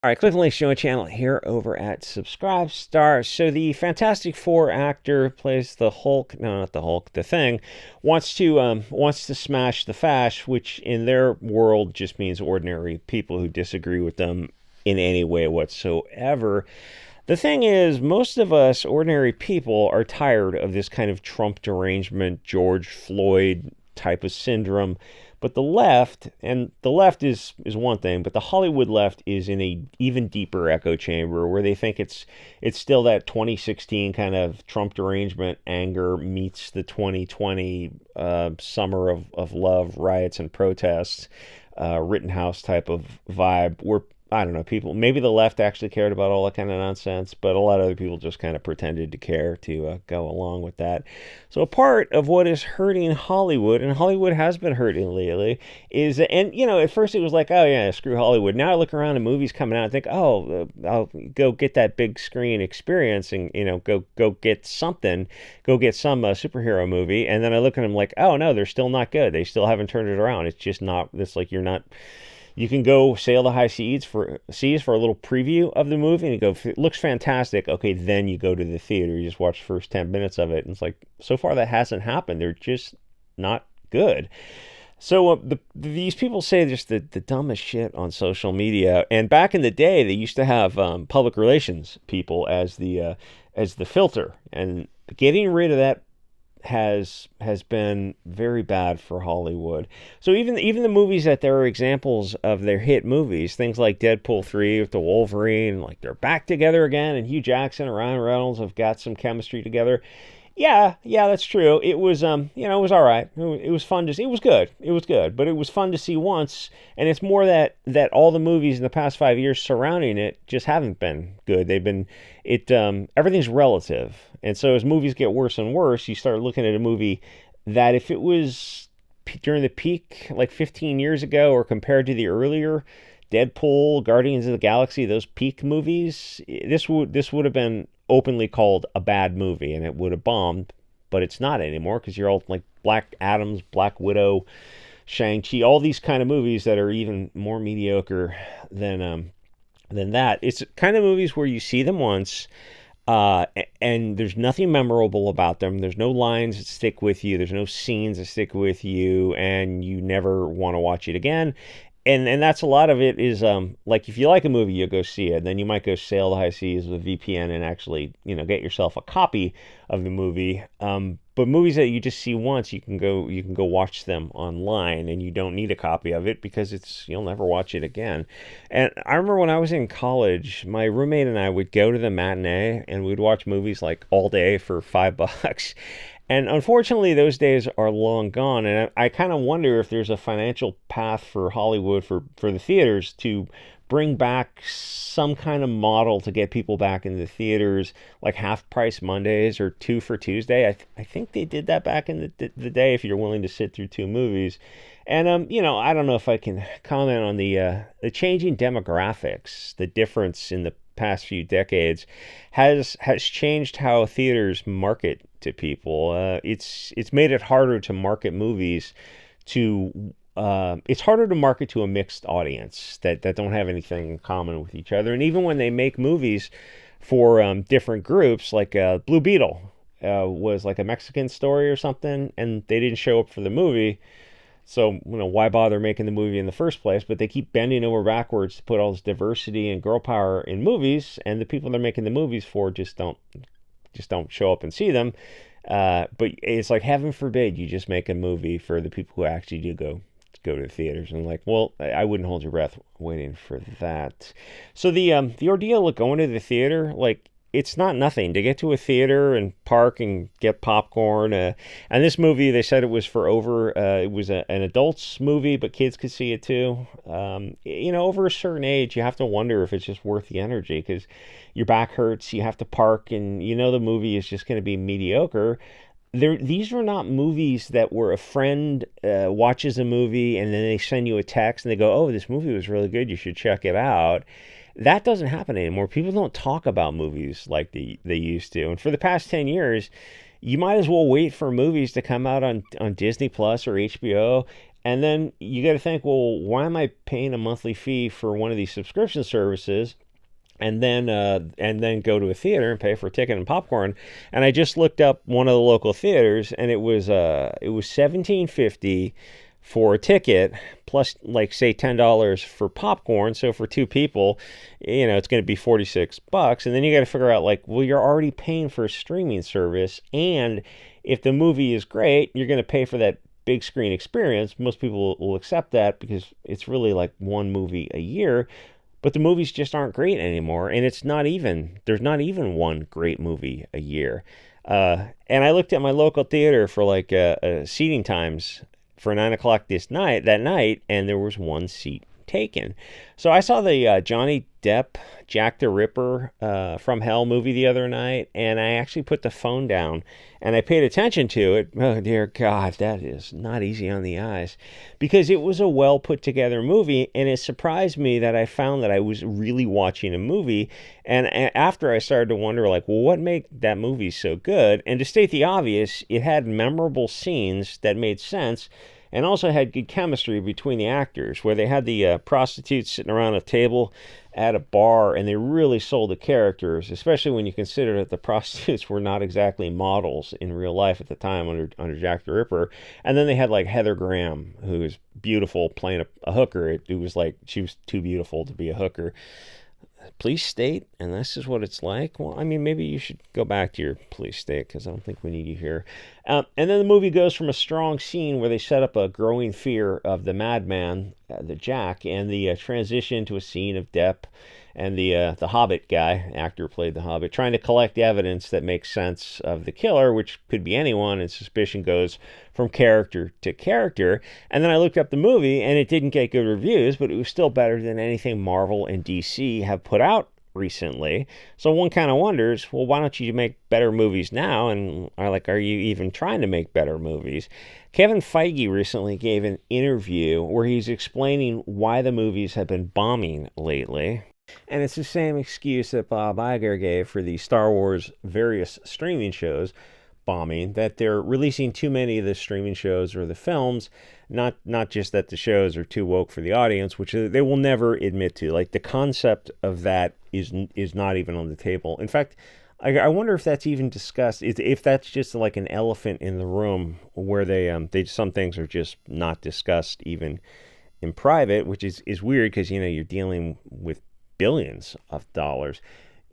All right, click the link show a channel here over at SubStars. So the Fantastic Four actor plays the Hulk. No, not the Hulk. The Thing wants to smash the Fash, which in their world just means ordinary people who disagree with them in any way whatsoever. The thing is, most of us ordinary people are tired of this kind of Trump derangement, George Floyd type of syndrome. But the left, and the left is one thing, but the Hollywood left is in a even deeper echo chamber where they think it's still that 2016 kind of Trump derangement anger meets the 2020 summer of love, riots, and protests, Rittenhouse type of vibe. Where I don't know, people, maybe the left actually cared about all that kind of nonsense, but a lot of other people just kind of pretended to care to go along with that. So a part of what is hurting Hollywood, and Hollywood has been hurting lately, is, and at first it was like, oh yeah, screw Hollywood. Now I look around and movies coming out and think, oh, I'll go get that big screen experience and, go get something, go get some superhero movie. And then I look at them like, oh no, they're still not good. They still haven't turned it around. It's just not, it's like you're not. You can go sail the high seas for a little preview of the movie, and you go, if it looks fantastic, okay, then you go to the theater. You just watch the first 10 minutes of it, and it's like, so far that hasn't happened. They're just not good. So these people say just the dumbest shit on social media. And back in the day, they used to have public relations people as the filter, and getting rid of that has been very bad for Hollywood. So even the movies that there are examples of their hit movies, things like Deadpool 3 with the Wolverine, like they're back together again, and Hugh Jackson and Ryan Reynolds have got some chemistry together. Yeah, that's true. It was, it was all right. It was fun to see. It was good, but it was fun to see once. And it's more that all the movies in the past 5 years surrounding it just haven't been good. Everything's relative. And so as movies get worse and worse, you start looking at a movie that if it was during the peak, like 15 years ago, or compared to the earlier Deadpool, Guardians of the Galaxy, those peak movies, this would have been openly called a bad movie, and it would have bombed, but it's not anymore because you're all like Black Adams, Black Widow, Shang-Chi, all these kind of movies that are even more mediocre than that. It's kind of movies where you see them once, and there's nothing memorable about them. There's no lines that stick with you. There's no scenes that stick with you, and you never want to watch it again. And that's a lot of it is like if you like a movie, you'll go see it. Then you might go sail the high seas with VPN and actually get yourself a copy of the movie. But movies that you just see once, you can go watch them online, and you don't need a copy of it because you'll never watch it again. And I remember when I was in college, my roommate and I would go to the matinee and we'd watch movies like all day for $5. And unfortunately, those days are long gone. And I kind of wonder if there's a financial path for Hollywood, for the theaters, to bring back some kind of model to get people back into the theaters, like half price Mondays or 2 for Tuesday. I think they did that back in the day if you're willing to sit through 2 movies. And I don't know if I can comment on the changing demographics. The difference in the past few decades has changed how theaters market to people. It's made it harder to market movies to it's harder to market to a mixed audience that don't have anything in common with each other. And even when they make movies for different groups, like Blue Beetle was like a Mexican story or something, and they didn't show up for the movie. So, why bother making the movie in the first place? But they keep bending over backwards to put all this diversity and girl power in movies, and the people they're making the movies for just don't show up and see them. But it's like, heaven forbid you just make a movie for the people who actually do go to the theaters. And like, well, I wouldn't hold your breath waiting for that. So the ordeal of going to the theater, like, it's not nothing to get to a theater and park and get popcorn. And this movie, they said it was for it was an adults movie, but kids could see it too. Over a certain age, you have to wonder if it's just worth the energy because your back hurts, you have to park, and the movie is just going to be mediocre. These were not movies that were a friend watches a movie and then they send you a text and they go, oh, this movie was really good, you should check it out. That doesn't happen anymore. People don't talk about movies like they used to. And for the past 10 years, you might as well wait for movies to come out on Disney Plus or HBO And then you got to think, well, why am I paying a monthly fee for one of these subscription services and then go to a theater and pay for a ticket and popcorn? And I just looked up one of the local theaters, and it was $17.50 for a ticket, plus like say $10 for popcorn. So for two people, it's going to be $46. And then you got to figure out, like, well, you're already paying for a streaming service, and if the movie is great, you're going to pay for that big screen experience. Most people will accept that because it's really like one movie a year. But the movies just aren't great anymore, and there's not even one great movie a year. And I looked at my local theater for like seating times for 9 o'clock that night, and there was one seat taken. So I saw the Johnny Depp Jack the Ripper from Hell movie the other night, and I actually put the phone down and I paid attention to it. Oh dear God, that is not easy on the eyes, because it was a well put together movie, and it surprised me that I found that I was really watching a movie. And after I started to wonder, like, well, what made that movie so good? And to state the obvious, it had memorable scenes that made sense, and also had good chemistry between the actors, where they had the prostitutes sitting around a table at a bar, and they really sold the characters, especially when you consider that the prostitutes were not exactly models in real life at the time under Jack the Ripper. And then they had like Heather Graham, who was beautiful, playing a hooker. It was like she was too beautiful to be a hooker. Police state, and this is what it's like. Well, I mean, maybe you should go back to your police state, because I don't think we need you here. And then the movie goes from a strong scene where they set up a growing fear of the madman, the Jack, and the transition to a scene of Depp and the Hobbit guy, actor played the Hobbit, trying to collect evidence that makes sense of the killer, which could be anyone, and suspicion goes from character to character. And then I looked up the movie, and it didn't get good reviews, but it was still better than anything Marvel and DC have put out recently. So one kind of wonders, well, why don't you make better movies now? And are you even trying to make better movies? Kevin Feige recently gave an interview where he's explaining why the movies have been bombing lately. And it's the same excuse that Bob Iger gave for the Star Wars various streaming shows bombing, that they're releasing too many of the streaming shows or the films, not just that the shows are too woke for the audience, which they will never admit to. Like, the concept of that is not even on the table. In fact, I wonder if that's even discussed, if that's just like an elephant in the room, where they some things are just not discussed even in private, which is weird, because you're dealing with billions of dollars.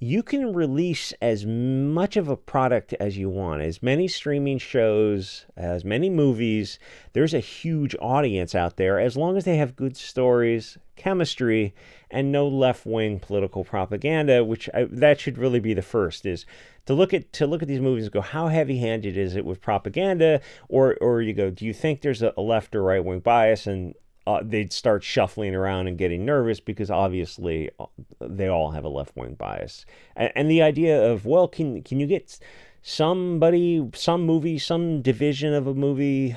You can release as much of a product as you want, as many streaming shows, as many movies. There's a huge audience out there, as long as they have good stories, chemistry, and no left-wing political propaganda, that should really be the first, is to look at these movies and go, how heavy-handed is it with propaganda? Or you go, do you think there's a left or right-wing bias? And they'd start shuffling around and getting nervous, because obviously they all have a left-wing bias. And the idea of, well, can you get some movie, some division of a movie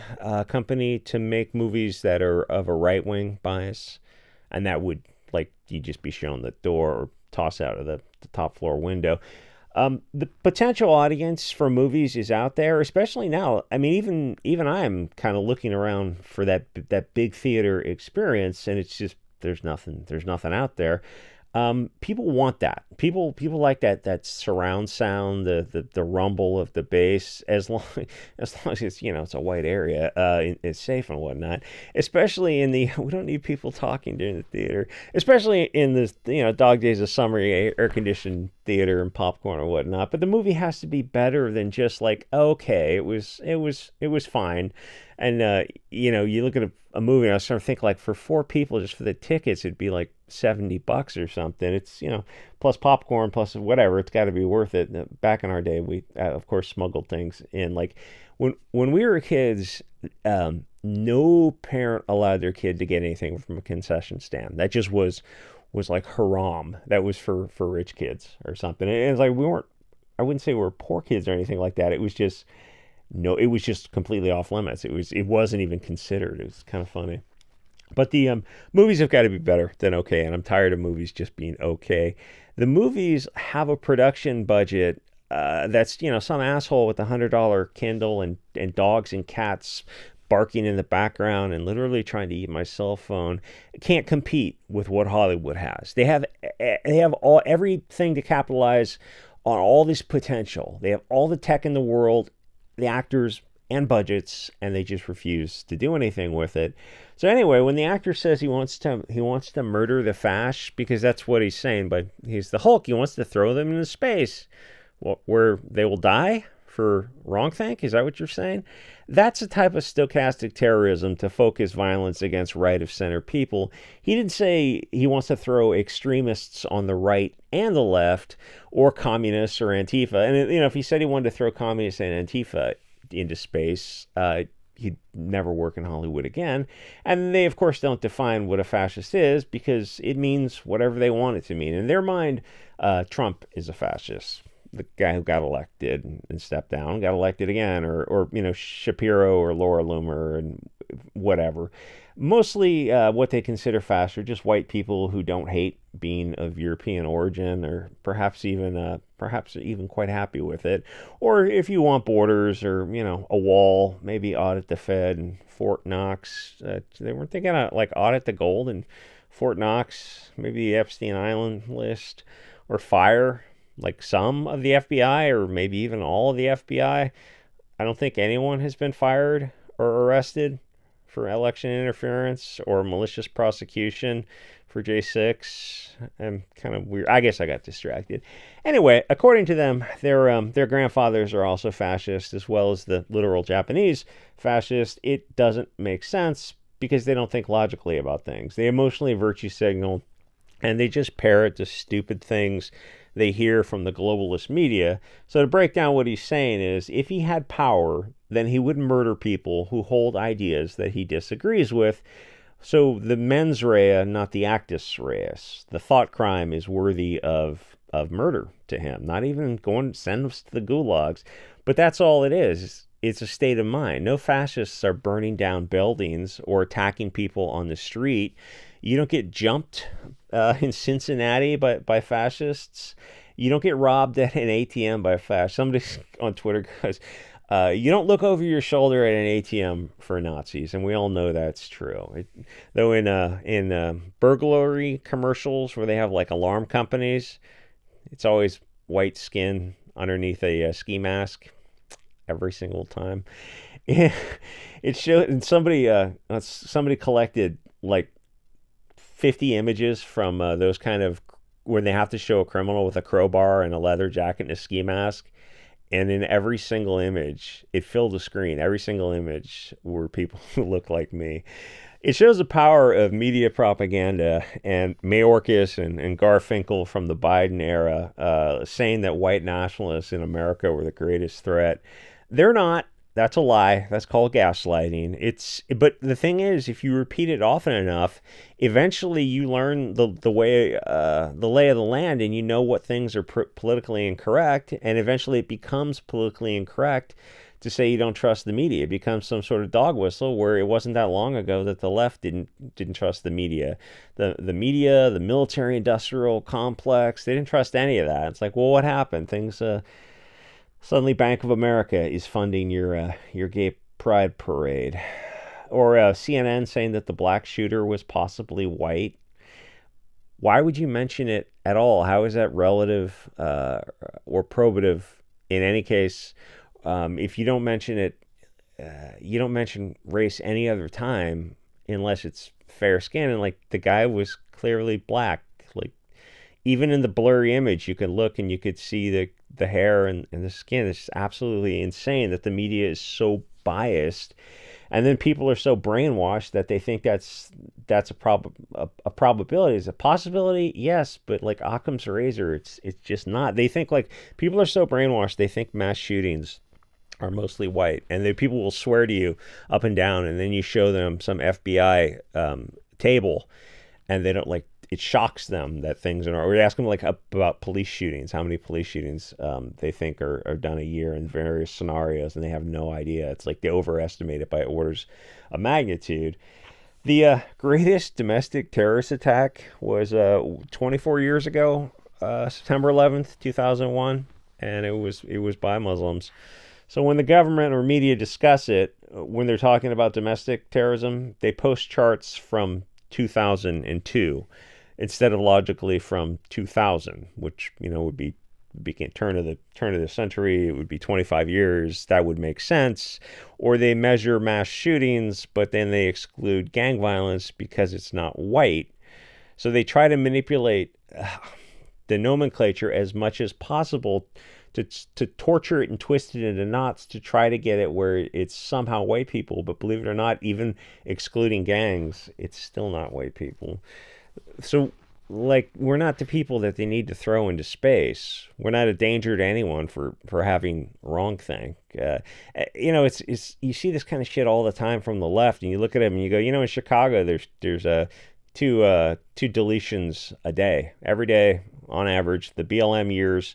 company to make movies that are of a right-wing bias? And that would, like, you'd just be shown the door or toss out of the top floor window. The potential audience for movies is out there, especially now. I mean, even I'm kind of looking around for that big theater experience, and it's just there's nothing out there. People want that. People like that surround sound, the rumble of the bass, as long as it's it's a white area, it's safe and whatnot. Especially we don't need people talking during the theater. Especially in this dog days of summer, air conditioned theater and popcorn or whatnot. But the movie has to be better than just like, okay, it was fine. And you look at a movie, and I was starting to think, like, for 4 people, just for the tickets, it'd be like $70 or something. It's plus popcorn, plus whatever. It's got to be worth it. Back in our day, we of course smuggled things in. Like when we were kids, no parent allowed their kid to get anything from a concession stand. That just was like haram. That was for rich kids or something. And it's like I wouldn't say we were poor kids or anything like that. It was just. No, it was just completely off limits. It wasn't even considered. It was kind of funny. But the movies have got to be better than okay, and I'm tired of movies just being okay. The movies have a production budget that's some asshole with $100 Kindle and dogs and cats barking in the background and literally trying to eat my cell phone can't compete with what Hollywood has. They have everything to capitalize on all this potential. They have all the tech in the world, the actors and budgets, and they just refuse to do anything with it. So anyway, when the actor says he wants to murder the Fash, because that's what he's saying, but he's the Hulk, he wants to throw them into space, where they will die for wrongthink? Is that what you're saying? That's a type of stochastic terrorism to focus violence against right-of-center people. He didn't say he wants to throw extremists on the right and the left, or communists or Antifa. And if he said he wanted to throw communists and Antifa into space, he'd never work in Hollywood again. And they, of course, don't define what a fascist is, because it means whatever they want it to mean. In their mind, Trump is a fascist. The guy who got elected and stepped down got elected again, or Shapiro or Laura Loomer and whatever. Mostly what they consider fascists are just white people who don't hate being of European origin, or perhaps even quite happy with it. Or if you want borders, or a wall, maybe audit the Fed and Fort Knox. They weren't thinking of like audit the gold and Fort Knox, maybe the Epstein Island list, or fire like some of the FBI, or maybe even all of the FBI. I don't think anyone has been fired or arrested for election interference or malicious prosecution for J6. I'm kind of weird. I guess I got distracted. Anyway, according to them, their grandfathers are also fascist, as well as the literal Japanese fascist. It doesn't make sense because they don't think logically about things. They emotionally virtue signal, and they just parrot the stupid things they hear from the globalist media. So to break down what he's saying is, if he had power, then he would murder people who hold ideas that he disagrees with. So the mens rea, not the actus reus. The thought crime is worthy of murder to him. Not even going to send us to the gulags. But that's all it is. It's a state of mind. No fascists are burning down buildings or attacking people on the street. You don't get jumped in Cincinnati by fascists. You don't get robbed at an ATM by a fascist. Somebody on Twitter goes, you don't look over your shoulder at an ATM for Nazis, and we all know that's true. Though in burglary commercials where they have like alarm companies, it's always white skin underneath a ski mask every single time. It showed, and somebody collected like 50 images from those kind of when they have to show a criminal with a crowbar and a leather jacket and a ski mask, and in every single image it filled the screen. Every single image were people who look like me. It shows the power of media propaganda, and Mayorkas and Garfinkel from the Biden era saying that white nationalists in America were the greatest threat. They're not. That's a lie. That's called gaslighting. But the thing is, if you repeat it often enough, eventually you learn the lay of the land, and you know what things are politically incorrect, and eventually it becomes politically incorrect to say you don't trust the media. It becomes some sort of dog whistle, where it wasn't that long ago that the left didn't trust the media. The media, the military industrial complex, they didn't trust any of that. It's like, well, what happened? Suddenly Bank of America is funding your gay pride parade. Or CNN saying that the black shooter was possibly white. Why would you mention it at all? How is that relative or probative in any case? If you don't mention it, you don't mention race any other time unless it's fair skin. And like the guy was clearly black. Like even in the blurry image, you could look and you could see the hair and the skin. It's absolutely insane that the media is so biased, and then people are so brainwashed that they think that's a probability. Is a possibility, yes, but like Occam's razor, it's just not. They think like people are so brainwashed, they think mass shootings are mostly white, and then people will swear to you up and down, and then you show them some FBI table, and they don't like. It shocks them that things are. Or you ask them like about police shootings, how many police shootings they think are done a year in various scenarios, and they have no idea. It's like they overestimate it by orders of magnitude. The greatest domestic terrorist attack was 24 years ago, September 11th, 2001, and it was by Muslims. So when the government or media discuss it, when they're talking about domestic terrorism, they post charts from 2002 instead of logically from 2000, which would be turn of the century. It would be 25 years. That would make sense. Or they measure mass shootings, but then they exclude gang violence because it's not white. So they try to manipulate the nomenclature as much as possible to torture it and twist it into knots to try to get it where it's somehow white people. But believe it or not, even excluding gangs, it's still not white people. So, like, we're not the people that they need to throw into space. We're not a danger to anyone for having wrong think. It's you see this kind of shit all the time from the left, and you look at them and you go, in Chicago, there's two deletions a day, every day on average. The BLM years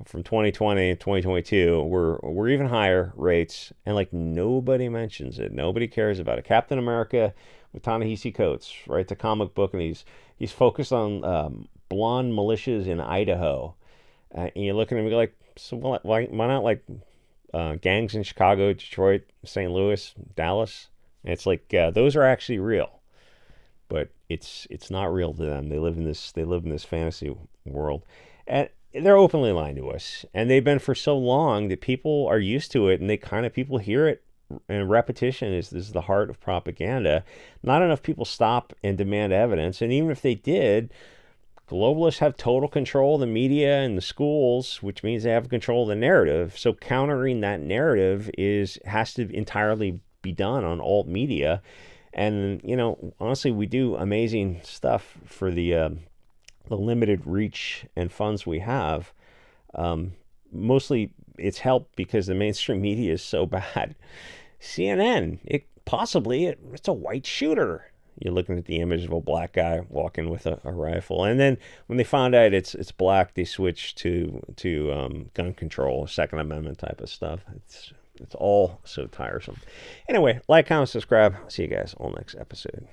from 2020 and 2022 were even higher rates, and like nobody mentions it, nobody cares about it. Captain America with Ta-Nehisi Coates, right? The comic book, and he's focused on blonde militias in Idaho, and you look at him and go like, so why not like gangs in Chicago, Detroit, St. Louis, Dallas? And it's like those are actually real, but it's not real to them. They live in this fantasy world, and they're openly lying to us, and they've been for so long that people are used to it, and people hear it, and repetition is the heart of propaganda. Not enough people stop and demand evidence, and even if they did, globalists have total control of the media and the schools, which means they have control of the narrative. So countering that narrative has to entirely be done on alt media. And honestly, we do amazing stuff for the limited reach and funds we have. Mostly it's helped because the mainstream media is so bad. CNN, it's a white shooter. You're looking at the image of a black guy walking with a rifle, and then when they found out it's black, they switched to gun control, Second Amendment type of stuff. It's all so tiresome. Anyway, like, comment, subscribe. See you guys all next episode.